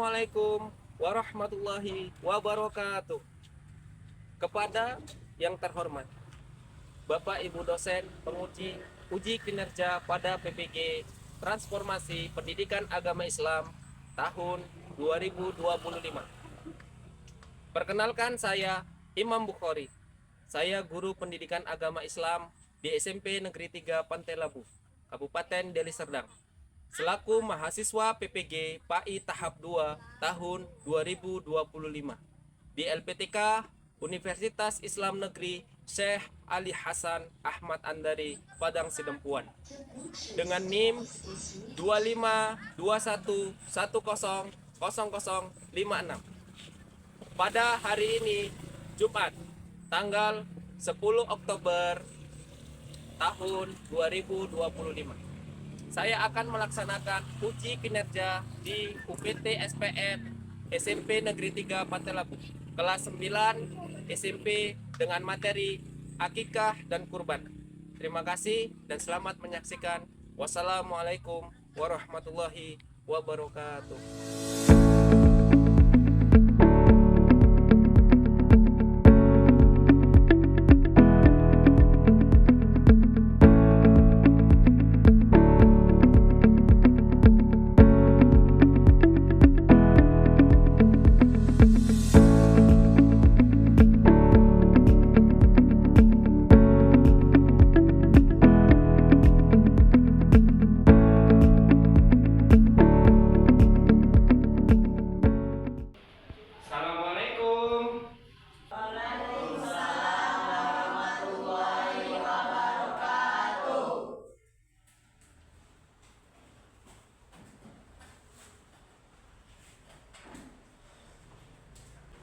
Assalamualaikum warahmatullahi wabarakatuh. Kepada yang terhormat Bapak Ibu dosen penguji uji kinerja pada PPG Transformasi Pendidikan Agama Islam tahun 2025. Perkenalkan, saya Imam Bukhari. Saya guru pendidikan agama Islam di SMP Negeri 3 Pantai Labu, Kabupaten Deli Serdang, selaku mahasiswa PPG PAI tahap 2 tahun 2025 di LPTK Universitas Islam Negeri Syekh Ali Hasan Ahmad Andari, Padang Sidempuan, dengan NIM 2521100056. Pada hari ini, Jumat, tanggal 10 Oktober tahun 2025, saya akan melaksanakan uji kinerja di UPT SPN SMP Negeri 3 Pantai Labu, kelas 9 SMP dengan materi akikah dan kurban. Terima kasih dan selamat menyaksikan. Wassalamualaikum warahmatullahi wabarakatuh. Assalamualaikum.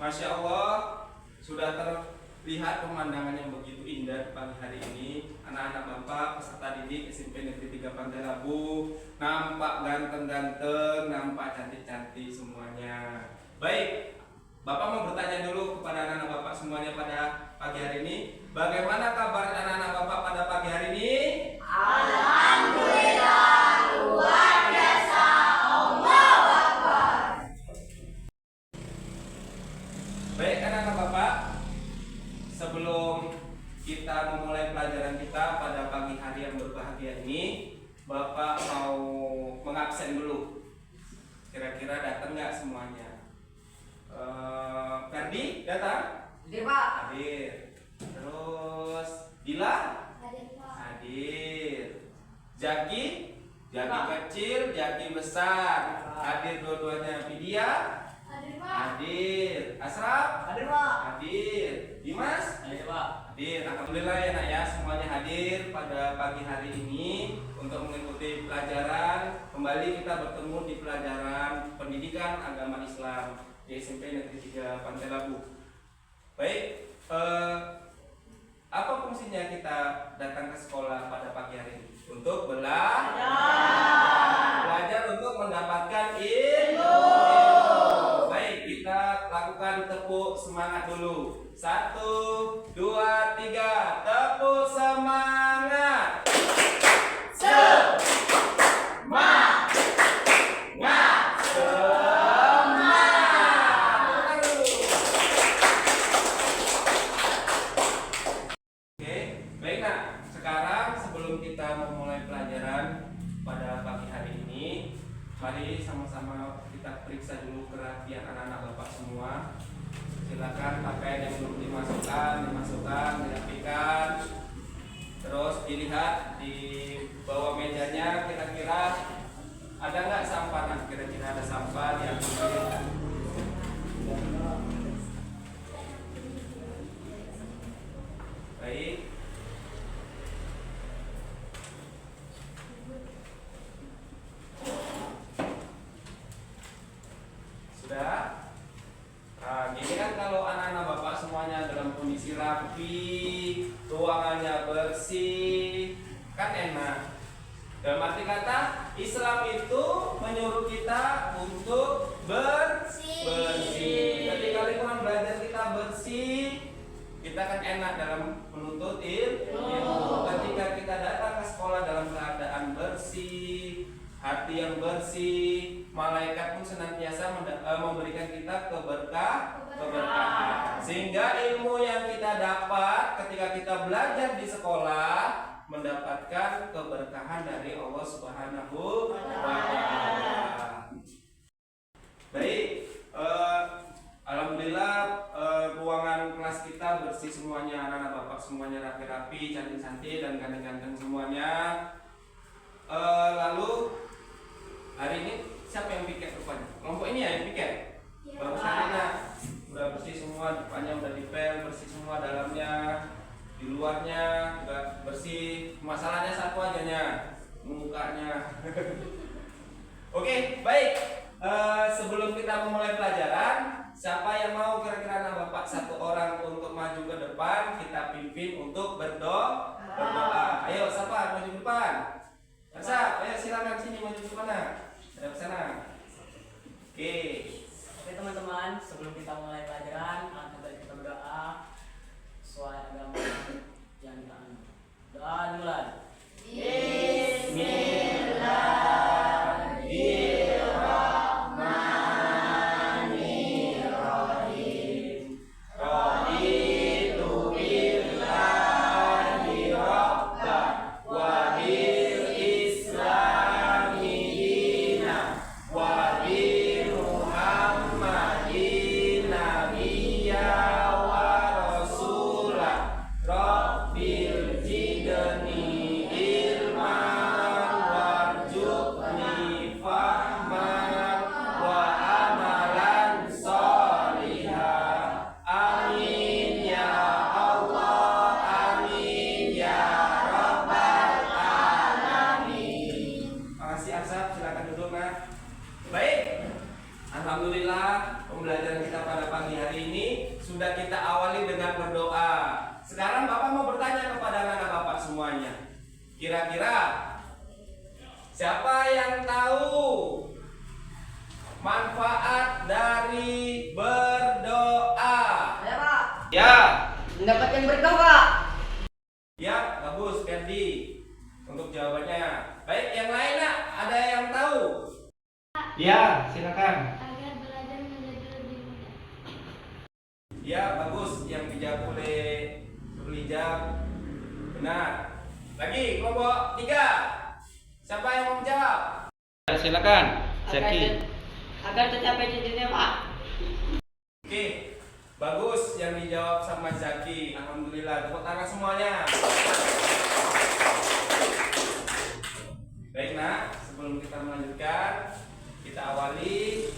Masya Allah, sudah terlihat pemandangan yang begitu indah pagi hari ini. Anak-anak Bapak peserta didik SMP Negeri 3 Pantai Labu nampak ganteng-ganteng, nampak cantik-cantik semuanya. Baik, Bapak mau bertanya dulu kepada anak-anak Bapak semuanya pada pagi hari ini. Bagaimana kabar anak-anak Bapak pada pagi hari ini? Alhamdulillah, luar biasa. Allahu Akbar. Baik anak-anak Bapak, sebelum kita memulai pelajaran kita pada pagi hari yang berbahagia ini, Bapak mau mengabsen dulu. Kira-kira datang nggak semuanya? Ferdi datang? Hadir, Pak. Hadir. Terus Dila? Hadir, Pak. Hadir. Jaki? Jaki kecil, Jaki besar. Hadir dua-duanya. Vidya? Hadir, Pak. Hadir. Asraf? Hadir, Pak. Hadir. Dimas? Hadir, Pak. Hadir. Alhamdulillah ya nak ya, semuanya hadir pada pagi hari ini untuk mengikuti pelajaran. Kembali kita bertemu di pelajaran pendidikan agama Islam di SMP Negeri 3 Pantai Labu. Baik, apa fungsinya kita datang ke sekolah pada pagi hari ini? Untuk belajar untuk mendapatkan ilmu. Baik, kita lakukan tepuk semangat dulu. 1, 2, 3, tepuk semangat. Mari sama-sama kita periksa dulu kerapian anak-anak Bapak semua. Silakan pakaian yang belum dimasukkan, dirapikan. Terus dilihat di bawah mejanya, kira-kira ada nggak sampah? Nah, kira-kira ada sampah diambil. Baik. Nah, gini kan kalau anak-anak Bapak semuanya dalam kondisi rapi, ruangannya bersih, kan enak. Dalam arti kata, Islam itu menyuruh kita untuk bersih. Ketika lingkungan belajar kita bersih, kita kan enak dalam menuntut ilmu. Ketika kita datang ke sekolah dalam keadaan bersih, hati yang bersih, malaikat pun senantiasa memberikan kita keberkahan. Sehingga ilmu yang kita dapat ketika kita belajar di sekolah mendapatkan keberkahan dari Allah Subhanahu wa Ta'ala. Baik, alhamdulillah ruangan kelas kita bersih semuanya, anak-anak bapak semuanya rapi-rapi, cantik-cantik dan ganteng-ganteng semuanya. Lalu hari ini siapa yang piket rupanya? Kelompok ini ya yang piket? Bagus sekali. Udah bersih semua, depannya udah dipel, bersih semua dalamnya, di luarnya juga bersih. Masalahnya satu aja nya, mukanya. Oke, baik. Sebelum kita memulai pelajaran, siapa yang mau kira-kira anak bapak satu orang untuk maju ke depan, kita pimpin untuk berdoa. Ayo, siapa maju ke depan? Siapa? Ayo silakan sini maju ke mana? Ada sana. Oke. Oke teman-teman, sebelum kita mulai pelajaran, mari kita berdoa sesuai agama yang kita anut. Doa dimulai. Bismillahirrahmanirrahim. Raditu billahi rabban wa bil islami dinan wa bi Muhammadin nabiyya wa rasulah. Rabbil zidni ilman warzuqni fahman wa amalan sholihan. Amin ya Allah, amin ya rabbal alamin. Makasih Asap, silakan duduk Nak. Baik, alhamdulillah pembelajaran kita pada pagi hari ini sudah kita awali dengan berdoa. Sekarang Bapak mau bertanya kepada anak-anak Bapak semuanya. Kira-kira siapa yang tahu manfaat dari berdoa? Saya Pak, Ya, mendapatkan berkah Pak. ya, bagus Ferdi untuk jawabannya. Baik, yang lain Nak, ada yang tahu? Ya, silakan. Agar belajar menjadi lebih mudah. Ya, bagus. Yang dijawab oleh Lijab benar. Lagi kelompok 3. Siapa yang mau menjawab? Ya, silakan. Agar tercapai cita-cita Pak. Oke, bagus yang dijawab sama Zaki. Alhamdulillah, tepuk tangan semuanya. Baik Nak, sebelum kita melanjutkan, kita awali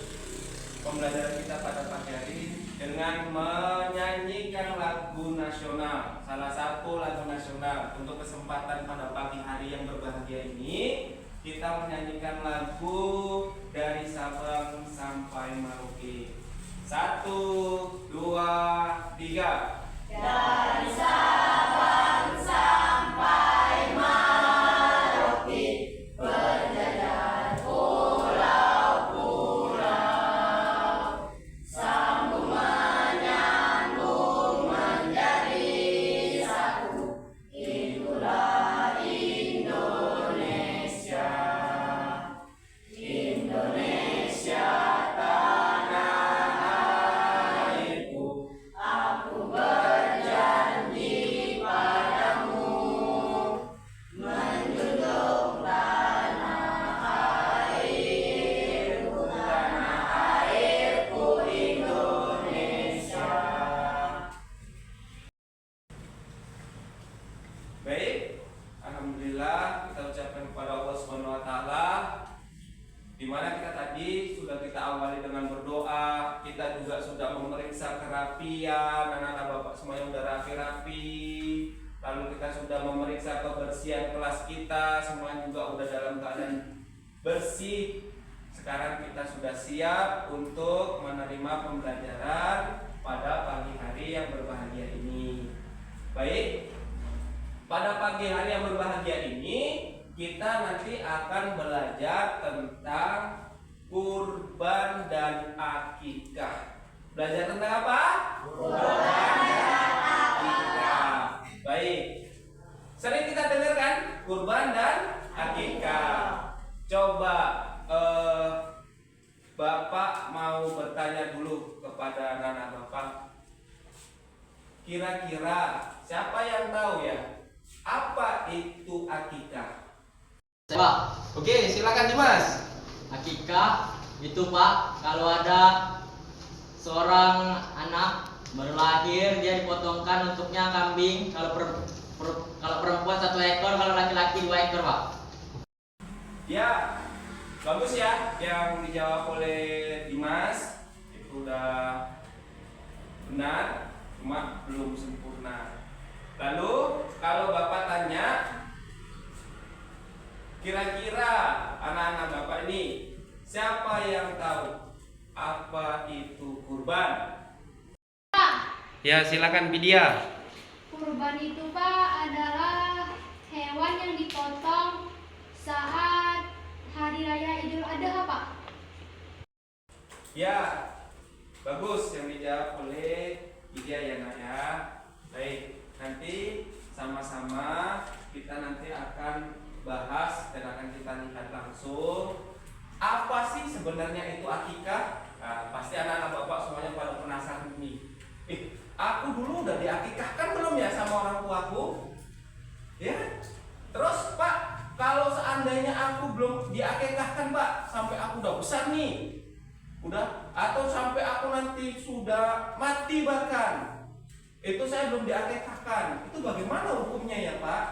pembelajaran kita pada pagi hari dengan menyanyikan lagu nasional. Salah satu lagu nasional. Untuk kesempatan pada pagi hari yang berbahagia ini, kita menyanyikan lagu dari Sabang sampai Merauke. 1, 2, 3. Dari Sabang sampai Merauke, berjajar pulau-pulau, sambung menyambung menjadi satu. Itulah Indonesia, Indonesia tanah airku. Aku berjanji padamu, menjunjung tanah airku Indonesia. Baik, alhamdulillah kita ucapkan kepada Allah Subhanahu wa taala, di mana kita tadi sudah kita awali dengan berdoa, kita juga sudah memeriksa kerapian, anak-anak Bapak semuanya sudah rapi-rapi. Lalu kita sudah memeriksa kebersihan kelas kita, semuanya juga sudah dalam keadaan bersih. Sekarang kita sudah siap untuk menerima pembelajaran pada pagi hari yang berbahagia ini. Baik, pada pagi hari yang berbahagia ini kita nanti akan belajar tentang kurban dan akikah. Belajar tentang apa? Kurban dan akikah. Baik. Sering kita dengar kan kurban dan akikah. Coba kira-kira siapa yang tahu ya apa itu akikah? Pak, Oke, silakan Dimas. akikah itu Pak, kalau ada seorang anak baru lahir dia dipotongkan untuknya kambing, kalau perempuan 1 ekor, kalau laki-laki 2 ekor Pak. Ya, bagus ya yang dijawab oleh Dimas. Itu udah benar, cuma belum sempurna. Lalu kalau Bapak tanya, kira-kira anak-anak Bapak ini siapa yang tahu apa itu kurban? Ya, silakan Vidya. Kurban itu Pak adalah hewan yang dipotong saat Hari Raya Idul Adha Pak. Ya, bagus yang dijawab oleh Vidya ya Nak ya. Baik, nanti sama-sama kita nanti akan bahas dan akan kita lihat langsung apa sih sebenarnya itu akikah. Nah, pasti anak-anak Bapak semuanya pada penasaran nih. Aku dulu udah diakikahkan belum ya sama orang tuaku? Ya. Terus Pak, kalau seandainya aku belum diakikahkan Pak, sampai aku udah besar nih, udah, atau sampai aku nanti sudah mati bahkan, itu saya belum diakikahkan, itu bagaimana hukumnya ya Pak?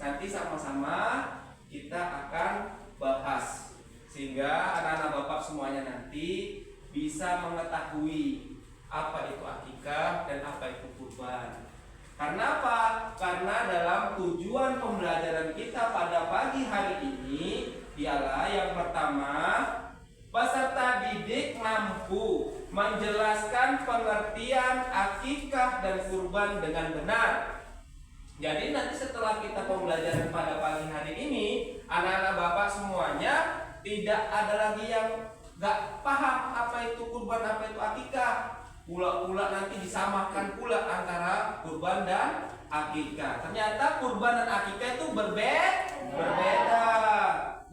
Nanti sama-sama kita akan bahas sehingga anak-anak Bapak semuanya nanti bisa mengetahui apa itu akikah dan apa itu kurban. Karena apa? Karena dalam tujuan pembelajaran kita pada pagi hari ini ialah yang pertama, peserta didik mampu menjelaskan pengertian akikah dan kurban dengan benar. Jadi nanti setelah kita pembelajaran pada pagi hari ini, anak-anak Bapak semuanya tidak ada lagi yang gak paham apa itu kurban, apa itu akikah. Pula-pula nanti disamakan pula antara kurban dan akikah. Ternyata kurban dan akikah itu berbeda.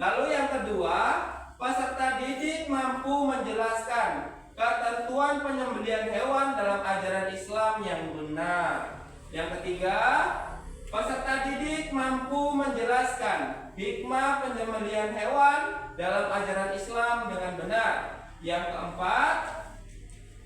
Lalu yang kedua, peserta didik mampu menjelaskan ketentuan penyembelihan hewan dalam ajaran Islam yang benar. Yang ketiga, peserta didik mampu menjelaskan hikmah penyembelihan hewan dalam ajaran Islam dengan benar. Yang keempat,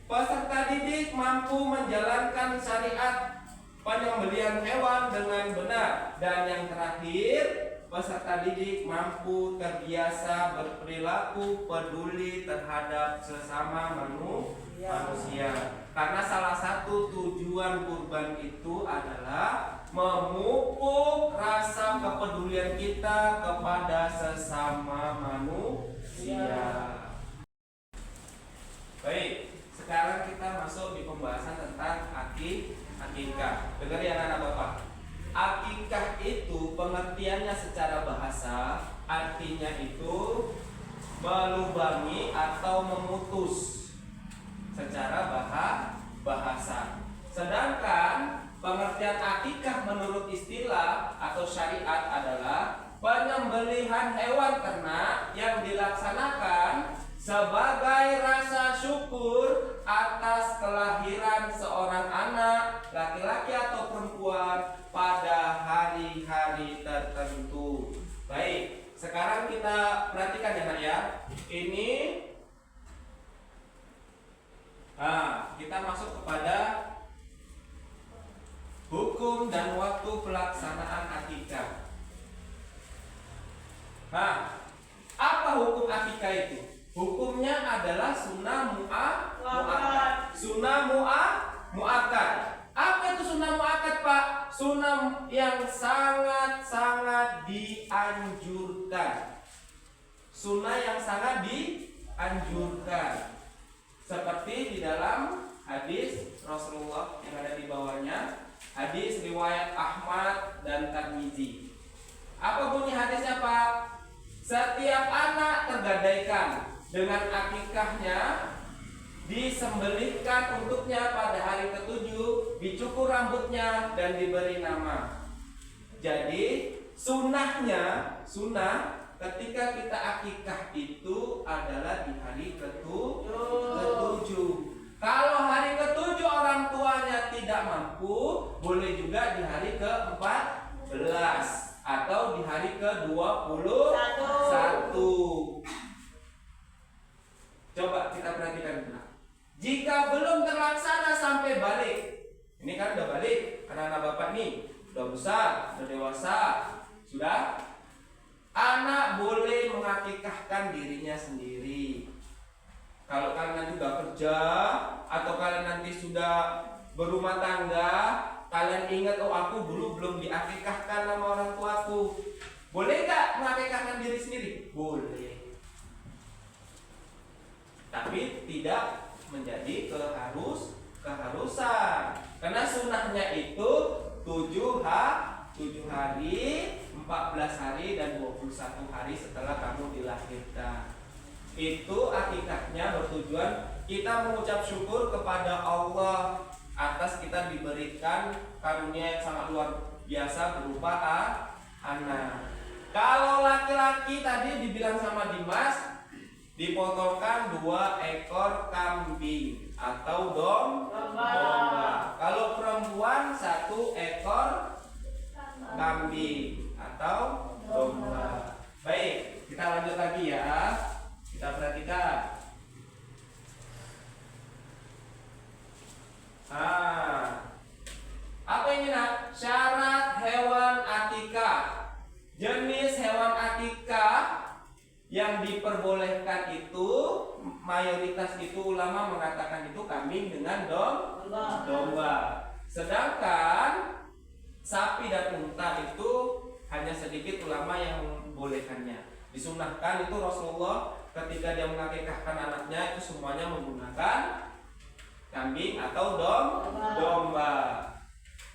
peserta didik mampu menjalankan syariat penyembelihan hewan dengan benar. Dan yang terakhir, peserta didik mampu terbiasa berperilaku peduli terhadap sesama manusia. Karena salah satu tujuan kurban itu adalah memupuk rasa kepedulian kita kepada sesama manusia. Baik, sekarang kita masuk di pembahasan tentang akikah. Dengar ya anak-anak Bapak. Akikah itu pengertiannya secara bahasa artinya itu melubangi atau memutus secara bahasa. Sedangkan pengertian akikah menurut istilah atau syariat adalah penyembelihan hewan ternak yang dilaksanakan sebagai rasa syukur atas kelahiran seorang anak laki-laki atau perempuan pada hari-hari tertentu. Baik, sekarang kita perhatikan ya Nak ya. Ini kita masuk kepada hukum dan waktu pelaksanaan akikah. Apa hukum akikah itu? Hukumnya adalah sunnah mu'akkad. Sunnah mu'akkad. Apa itu sunnah mu'akkad, Pak? Sunnah yang sangat-sangat dianjurkan. Sunnah yang sangat dianjurkan. Seperti di dalam hadis Rasulullah yang ada di bawahnya, hadis riwayat Ahmad dan Tirmizi. Apa bunyi hadisnya, Pak? Setiap anak tergadaikan dengan akikahnya, disembelihkan untuknya pada hari ketujuh, dicukur rambutnya dan diberi nama. Jadi sunnah ketika kita akikah itu adalah di hari ketujuh. Kalau hari ketujuh orang tuanya tidak mampu, boleh juga di hari ke-14 atau di hari ke-21. Coba kita perhatikan benar. Jika belum terlaksana sampai balik, ini kan udah balik, anak-anak bapak nih udah besar, udah dewasa, sudah. Anak boleh mengakikahkan dirinya sendiri. Kalau kalian nanti udah kerja atau kalian nanti sudah berumah tangga, kalian ingat, oh aku dulu belum diakikahkan sama orang tuaku. Boleh nggak mengakikahkan diri sendiri? Boleh. Tapi tidak menjadi keharusan. Karena sunnahnya itu 7 hari, 14 hari dan 21 hari setelah kamu dilahirkan. Itu akikatnya bertujuan kita mengucap syukur kepada Allah atas kita diberikan karunia yang sangat luar biasa berupa anak. Kalau laki-laki tadi dibilang sama Dimas, dipotongkan 2 ekor kambing atau domba. Kalau perempuan 1 ekor kambing atau domba. Baik, kita lanjut lagi ya. Kita perhatikan. Apa ini nak? Syarat hewan akikah. Jenis hewan akikah yang diperbolehkan itu mayoritas itu ulama mengatakan itu kambing dengan domba. Sedangkan sapi dan unta itu hanya sedikit ulama yang membolehkannya. Disunahkan itu Rasulullah ketika dia mengakikahkan anaknya itu semuanya menggunakan kambing atau domba.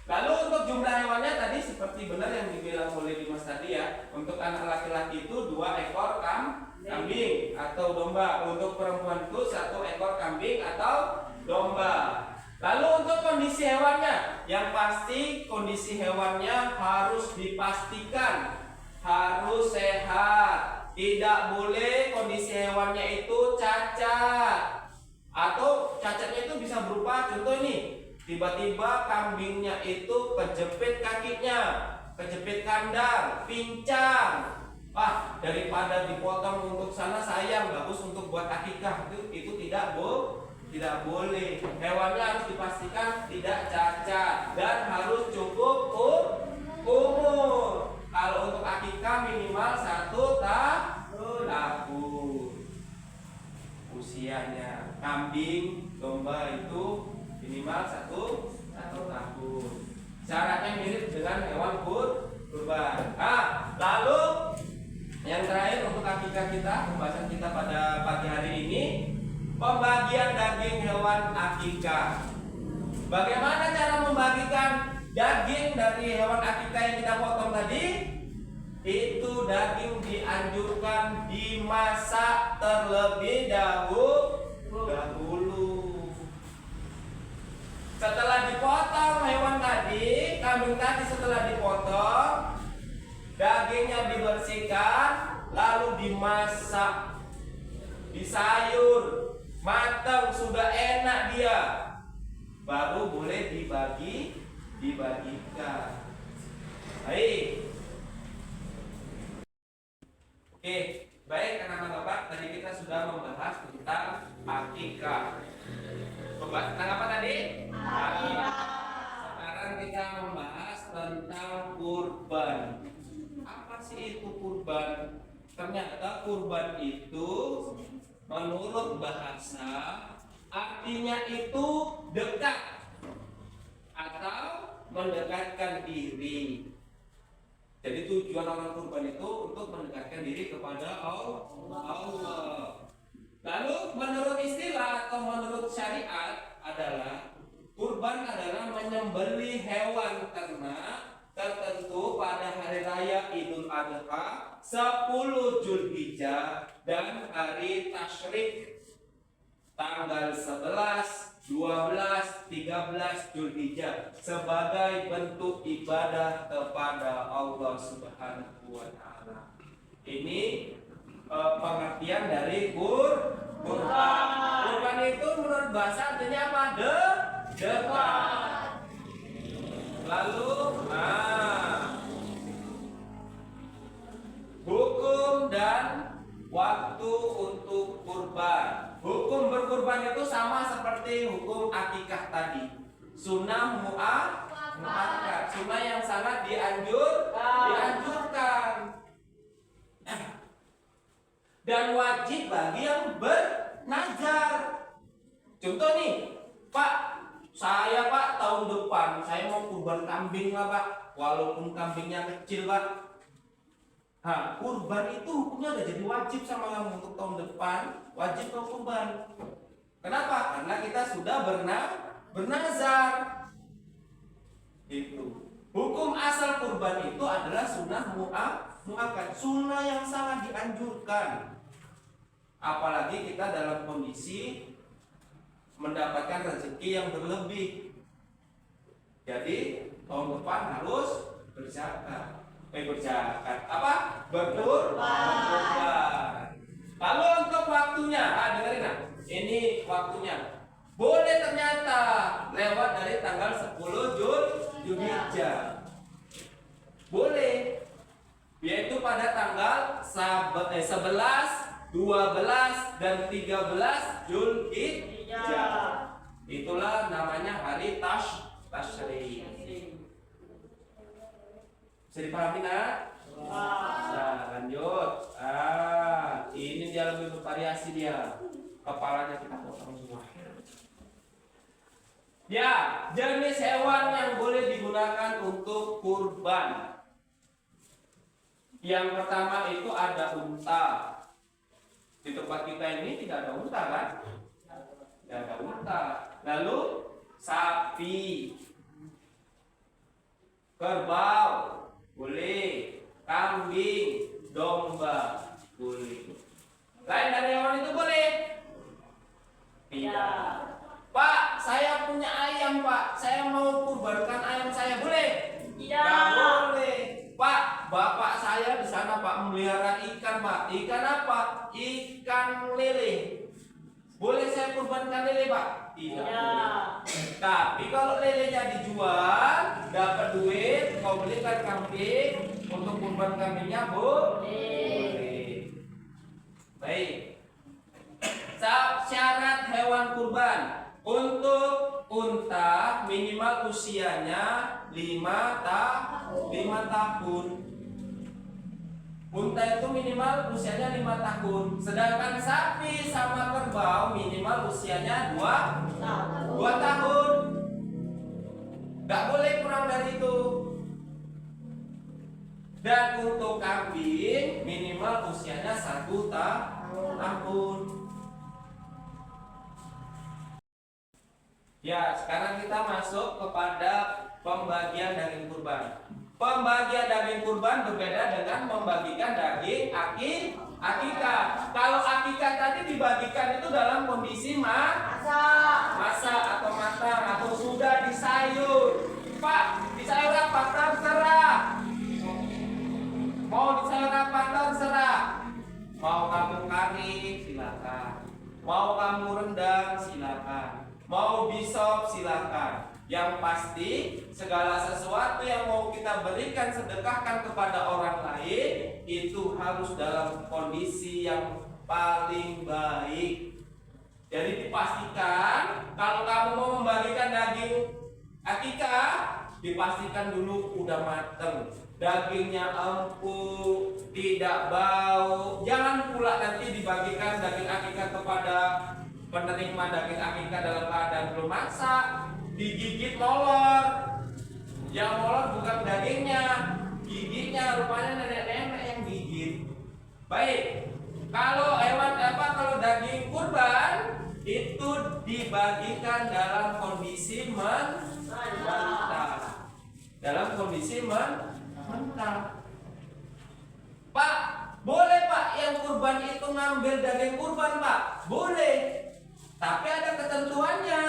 Lalu untuk jumlah hewannya tadi seperti benar yang dibilang oleh Dimas tadi ya. Untuk anak laki-laki itu 2 ekor kambing atau domba. Untuk perempuan itu 1 ekor kambing atau domba. Lalu untuk kondisi hewannya, yang pasti kondisi hewannya harus dipastikan harus sehat. Tidak boleh kondisi hewannya itu cacat. Atau cacatnya itu bisa berupa contoh ini, tiba-tiba kambingnya itu kejepit kakinya, kejepit kandang, pincang. Daripada dipotong untuk sana sayang, bagus untuk buat akikah, itu tidak boleh. Hewannya harus dipastikan tidak cacat dan harus cukup umur. Kalau untuk akikah minimal 1 tahun usianya. Kambing, domba itu minimal 1 tahun. Syaratnya mirip dengan hewan kurban. Lalu yang terakhir untuk akikah kita, pembahasan kita pada pagi hari ini, pembagian daging hewan akikah. Bagaimana cara membagikan daging dari hewan akikah yang kita potong tadi? Itu daging dianjurkan dimasak terlebih dahulu. Setelah dipotong hewan tadi, kambing tadi setelah dipotong, dagingnya dibersihkan, lalu dimasak, disayur, matang sudah enak dia, baru boleh dibagikan. Baik. Oke, baik anak-anak bapak, tadi kita sudah membahas tentang akikah. Tentang apa tadi? Akikah. Sekarang kita membahas tentang kurban. Apa sih itu kurban? Ternyata kurban itu menurut bahasa artinya itu dekat atau mendekatkan diri. Jadi tujuan orang kurban itu untuk mendekatkan diri kepada Allah. Lalu menurut istilah atau menurut syariat adalah kurban adalah menyembelih hewan ternak tertentu pada hari raya Idul Adha 10 Zulhijjah dan hari Tasyrik tanggal 11, 12, 13 Zulhijjah sebagai bentuk ibadah kepada Allah Subhanahu wa taala. Ini pengertian dari kurban. Kurban itu menurut bahasa artinya apa? Dekat. sunnah muakkad, sunnah yang sangat dianjurkan. Dan wajib bagi yang bernazar. Contoh nih, Pak, saya Pak tahun depan saya mau kurban kambing lah Pak, walaupun kambingnya kecil Pak. Kurban itu hukumnya udah jadi wajib sama kamu untuk tahun depan, wajib kau kurban. Kenapa? Karena kita sudah bernazar. Itu. Hukum asal kurban itu adalah sunnah muakkad, sunnah yang sangat dianjurkan. Apalagi kita dalam kondisi mendapatkan rezeki yang berlebih. Jadi tahun depan harus berzakat. Berkurban. Lalu untuk waktunya, dengerin ini waktunya. Boleh ternyata lewat dari tanggal 10 Zulhijjah. Boleh. Yaitu pada tanggal 11, 12 dan 13 Zulhijjah. Itulah namanya hari Tasyrik. Bisa dipahami nak? Nah, lanjut. Ini dia lebih bervariasi dia. Kepalanya kita potong semua. Ya, jenis hewan yang boleh digunakan untuk kurban. Yang pertama itu ada unta. Di tempat kita ini tidak ada unta kan? Tidak ada unta. Lalu sapi, kerbau, boleh. Kambing, domba, boleh. Lain dari hewan itu boleh? Tidak. Pak, saya punya ayam Pak, saya mau kurbankan ayam saya, boleh? Tidak boleh. Pak, bapak saya di sana Pak memelihara ikan Pak. Ikan apa? Ikan lele. Boleh saya kurbankan lele Pak? Tidak boleh. Tapi kalau lelenya dijual, dapat duit, kau belikan kambing untuk kurban kambingnya, boleh. Baik. Syarat hewan kurban. Untuk unta minimal usianya 5 tahun. Unta itu minimal usianya 5 tahun. Sedangkan sapi sama kerbau minimal usianya 2 tahun. Gak boleh kurang dari itu. Dan untuk kambing minimal usianya 1 tahun. Ya, sekarang kita masuk kepada pembagian daging kurban. Pembagian daging kurban berbeda dengan membagikan daging akikah. Kalau akikah tadi dibagikan itu dalam kondisi masak atau matang atau sudah disayur. Pak, disayur apa? Terserah. Mau disayur apa? Terserah. Mau kamu kari, silakan. Mau kamu rendang, silakan. Mau bisop silakan. Yang pasti segala sesuatu yang mau kita berikan sedekahkan kepada orang lain itu harus dalam kondisi yang paling baik. Jadi dipastikan kalau kamu mau membagikan daging akikah, dipastikan dulu udah mateng, dagingnya empuk, tidak bau. Jangan pula nanti dibagikan daging akikah kepada penerima daging akikah dalam keadaan belum masak, digigit molor. Yang molor bukan dagingnya, giginya, rupanya nenek-nenek yang gigit. Baik, kalau kalau daging kurban itu dibagikan dalam kondisi mentah. Dalam kondisi mentah. Pak, boleh Pak yang kurban itu ngambil daging kurban Pak? Boleh. Tapi ada ketentuannya,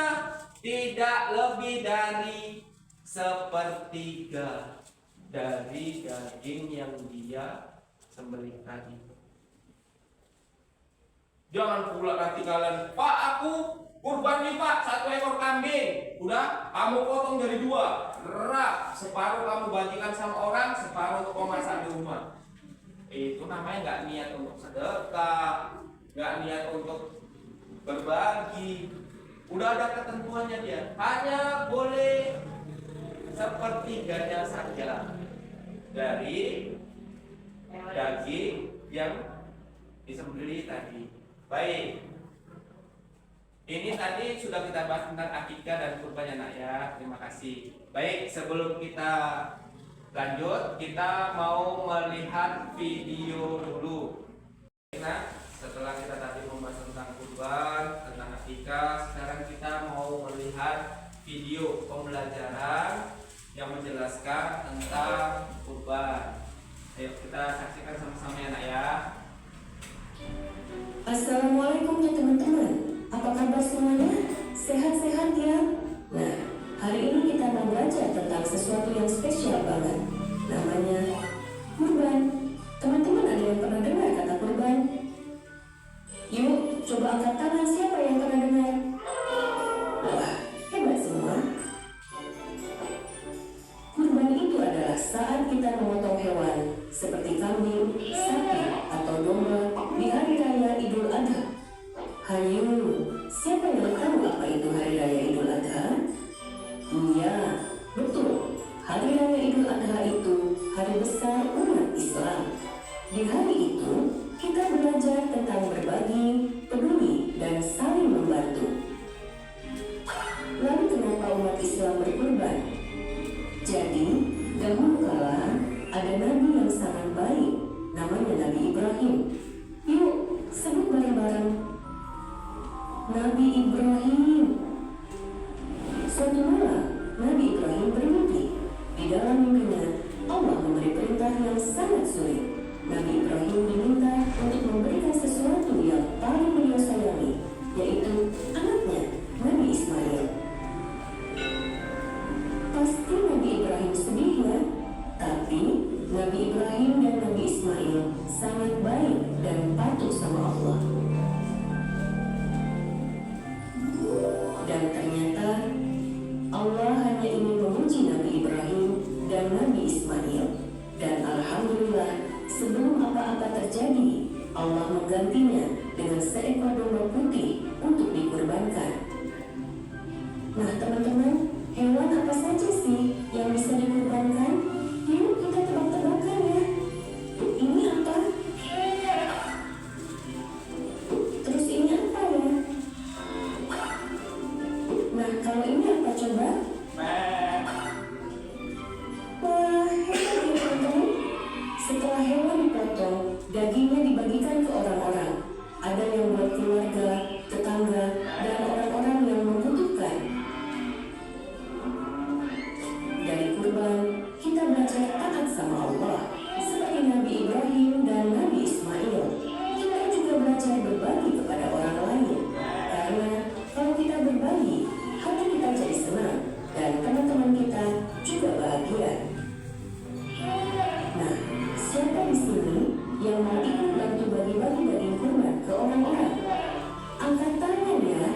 tidak lebih dari 1/3 dari daging yang dia sembelih tadi. Jangan pula nanti kalian, Pak aku kurban nih Pak 1 ekor kambing, udah kamu potong jadi 2, separuh kamu bagikan sama orang, separuh untuk masak di rumah. Itu namanya nggak niat untuk sedekah, nggak niat untuk berbagi. Udah ada ketentuannya dia. Hanya boleh sepertiganya saja dari daging yang disembelih tadi. Baik. Ini tadi sudah kita bahas tentang akikah dan kurban ya nak ya. Terima kasih. Baik, sebelum kita lanjut, kita mau melihat video dulu. Nah, setelah kita tadi membahas tentang kurban, tentang akikah, sekarang kita mau melihat video pembelajaran yang menjelaskan tentang kurban. Ayo kita saksikan sama-sama ya nak ya. Assalamualaikum ya teman-teman. Apa kabar semuanya? Sehat-sehat ya? Nah, hari ini kita mau belajar tentang sesuatu yang spesial banget. Namanya kurban. Teman-teman ada yang pernah dengar kata kurban? Yuk, coba angkat tangan siapa yang pernah dengar? Wah, hebat semua. Kurban itu adalah saat kita memotong hewan seperti kambing, sapi, atau domba di hari raya Idul Adha. Hayu, siapa yang tahu apa itu hari raya Idul Adha? Iya, betul. Hari raya Idul Adha itu hari besar umat Islam. Di hari itu, kita belajar tentang berbagi, peduli, dan saling membantu. Lalu kenapa umat Islam berkurban? Jadi, dahulu kala ada nabi yang sangat baik, namanya Nabi Ibrahim. Yuk, sebut bareng-bareng. Nabi Ibrahim. Suatu malam, Nabi Ibrahim bermimpi. Di dalam mimpinya, Allah memberi perintah yang sangat sulit. Nabi Ibrahim diminta untuk memberikan sesuatu yang paling beliau sayangi, yaitu anaknya, Nabi Ismail. Pasti Nabi Ibrahim sedih ya, tapi Nabi Ibrahim dan Nabi Ismail sangat baik dan patuh sama Allah. Dan ternyata Allah hanya ingin memuji Nabi Ibrahim dan Nabi Ismail. Dan alhamdulillah, sebelum apa-apa terjadi, Allah menggantinya dengan seekor domba putih untuk dikurbankan. Nah teman-teman, hewan apa saja sih yang bisa dikurbankan? Yuk kita tebak-tebakan ya. Ini apa? Terus ini apa ya? Nah kalau ini apa coba? Wah, hebat ya teman-teman. Setelah hewan dipotong, dagingnya dibagikan ke orang-orang. Ada yang buat keluarga, tetangga, dan orang-orang yang membutuhkan. Dari kurban, kita belajar taat sama Allah, seperti Nabi Ibrahim dan Nabi Ismail. Kita juga belajar berbagi kepada orang lain, karena kalau kita berbagi, hati kita jadi senang, dan teman-teman kita juga bahagia. Nah, siapa di sini yang mau ikut bantu bagi-bagi daging kurban ke orang-orang? Angkat tangan ya.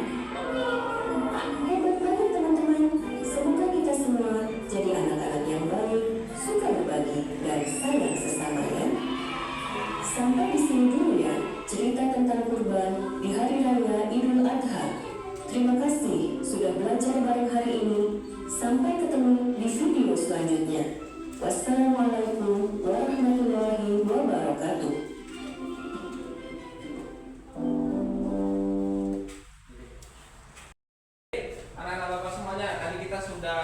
Hebat banget teman-teman. Semoga kita semua jadi anak-anak yang baik, suka berbagi, dan sayang sesama ya. Sampai di sini dulu ya cerita tentang kurban di hari raya Idul Adha. Terima kasih sudah belajar bareng hari ini. Sampai ketemu di video selanjutnya. Wassalamualaikum warahmatullahi wabarakatuh. Anak-anak bapak semuanya, tadi kita sudah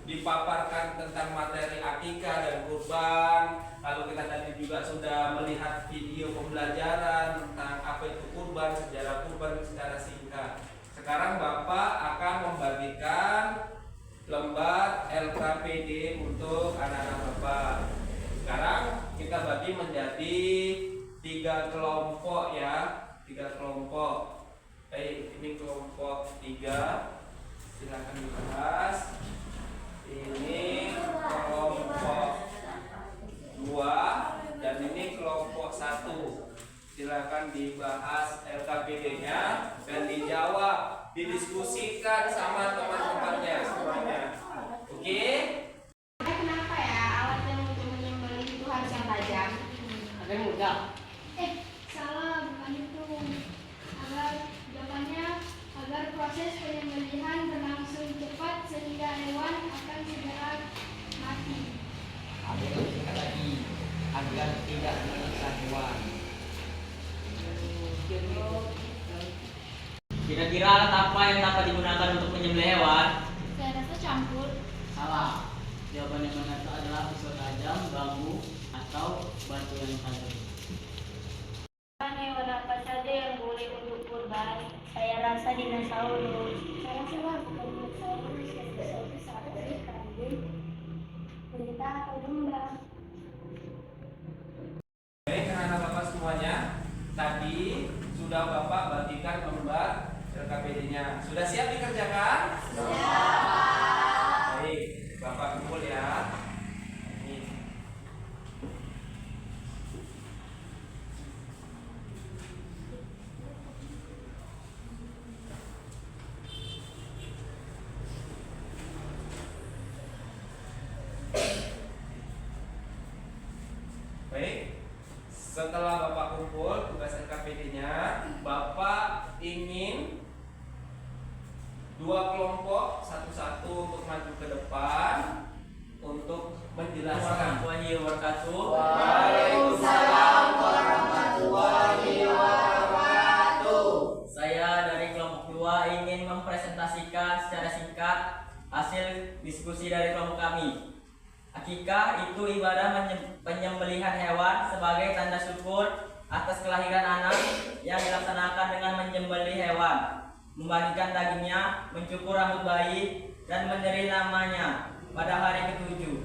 dipaparkan tentang materi akikah dan kurban. Lalu kita tadi juga sudah melihat video pembelajaran tentang apa itu kurban, sejarah kurban secara singkat. Sekarang bapak akan membagikan lembar LKPD untuk anak-anak bapak. Sekarang kita bagi menjadi 3 kelompok ya, 3 kelompok. Baik, ini kelompok 3, silakan dibahas. Ini kelompok 2 dan ini kelompok 1. Silakan dibahas LKPD-nya dan dijawab, didiskusikan sama teman-temannya semuanya. Oke? Kenapa ya alat yang untuk menyembelih itu harus yang tajam? Agar mudah. Salah, bukan itu. Agar jawabannya agar proses penyembelihan berlangsung cepat sehingga hewan Kira-kira alat apa yang dapat digunakan untuk menyembelih hewan? Saya rasa campur. Salah. Jawaban yang benar itu adalah pisau tajam, bambu, atau batu yang tajam. Hewan apa saja yang boleh untuk kurban? Saya rasa dinosaurus. Saya rasa dinosaurus, sapi, kambing, unta atau domba. Baik, anak-anak Bapak semuanya, tadi sudah Bapak bagikan lembar RKPD-nya. Sudah siap dikerjakan? Siap. Baik, Bapak kumpul ya. Ini. Baik, setelah Bapak kumpul tugas LKPD-nya, Bapak ingin dua kelompok satu-satu untuk maju ke depan untuk menjelaskan. Warahmatullahi wabarakatuh. Waalaikumsalam warahmatullahi wabarakatuh. Saya dari kelompok 2 ingin mempresentasikan secara singkat hasil diskusi dari kelompok kami. Akikah itu ibadah penyembelihan hewan sebagai tanda syukur atas kelahiran anak yang dilaksanakan dengan menyembelih hewan, membagikan dagingnya, mencukur rambut bayi, dan meneri namanya pada hari ke-7.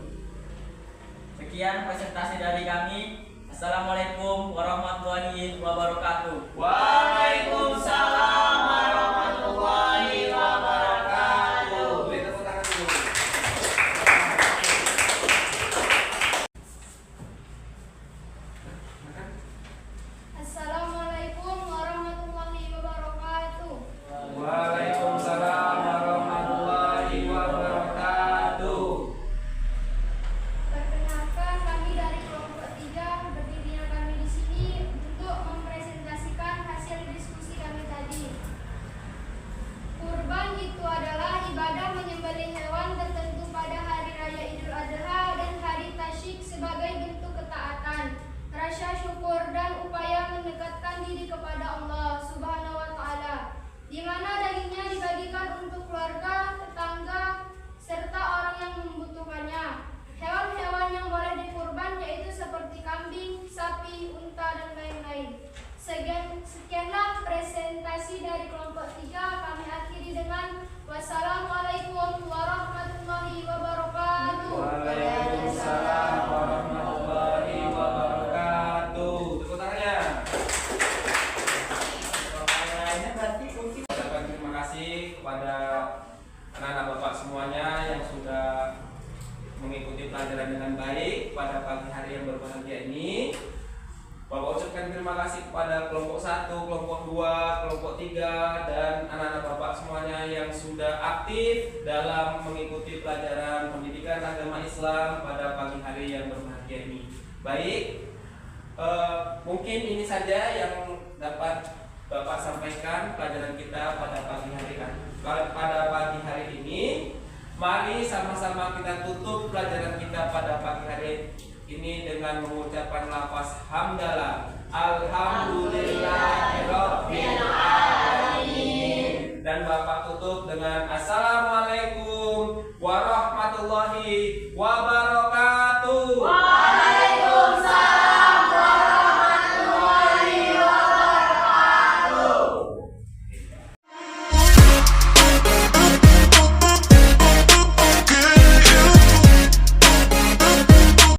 Sekian presentasi dari kami. Assalamualaikum warahmatullahi wabarakatuh. Waalaikumsalam warahmatullahi wabarakatuh. Beri tepuk tangan dulu. Assalamualaikum warahmatullahi wabarakatuh. Waalaikumsalam warahmatullahi wabarakatuh. Perkenalkan, kami dari kelompok 3 berdirinya kami di sini untuk mempresentasikan hasil diskusi kami tadi. Kurban itu adalah ibadah menyembelih hewan tertentu pada hari raya Idul Adha dan hari Tasyrik sebagai bentuk ketaatan, rasa syukur dan upaya mendekatkan diri kepada Allah Subhanahu wa taala, di mana dagingnya dibagikan untuk keluarga, tetangga, serta orang yang membutuhkannya. Hewan-hewan yang boleh dikurban yaitu seperti kambing, sapi, unta, dan lain-lain. Sekianlah presentasi dari kelompok 3. Kami akhiri dengan wassalamualaikum warahmatullahi wabarakatuh. Waalaikumsalam warahmatullahi wabarakatuh. Tepuk tangannya. Ucapkan terima kasih kepada anak-anak Bapak semuanya yang sudah mengikuti pelajaran dengan baik pada pagi hari yang berbahagia ini. Bapak ucapkan terima kasih kepada kelompok 1, kelompok 2, kelompok 3, dan anak-anak Bapak semuanya yang sudah aktif dalam mengikuti pelajaran pendidikan agama Islam pada pagi hari yang berbahagia ini. Baik, mungkin ini saja yang dapat Bapak sampaikan pelajaran kita pada pagi hari ini. Mari sama-sama kita tutup pelajaran kita pada pagi hari ini dengan mengucapkan lafaz hamdalah. Alhamdulillah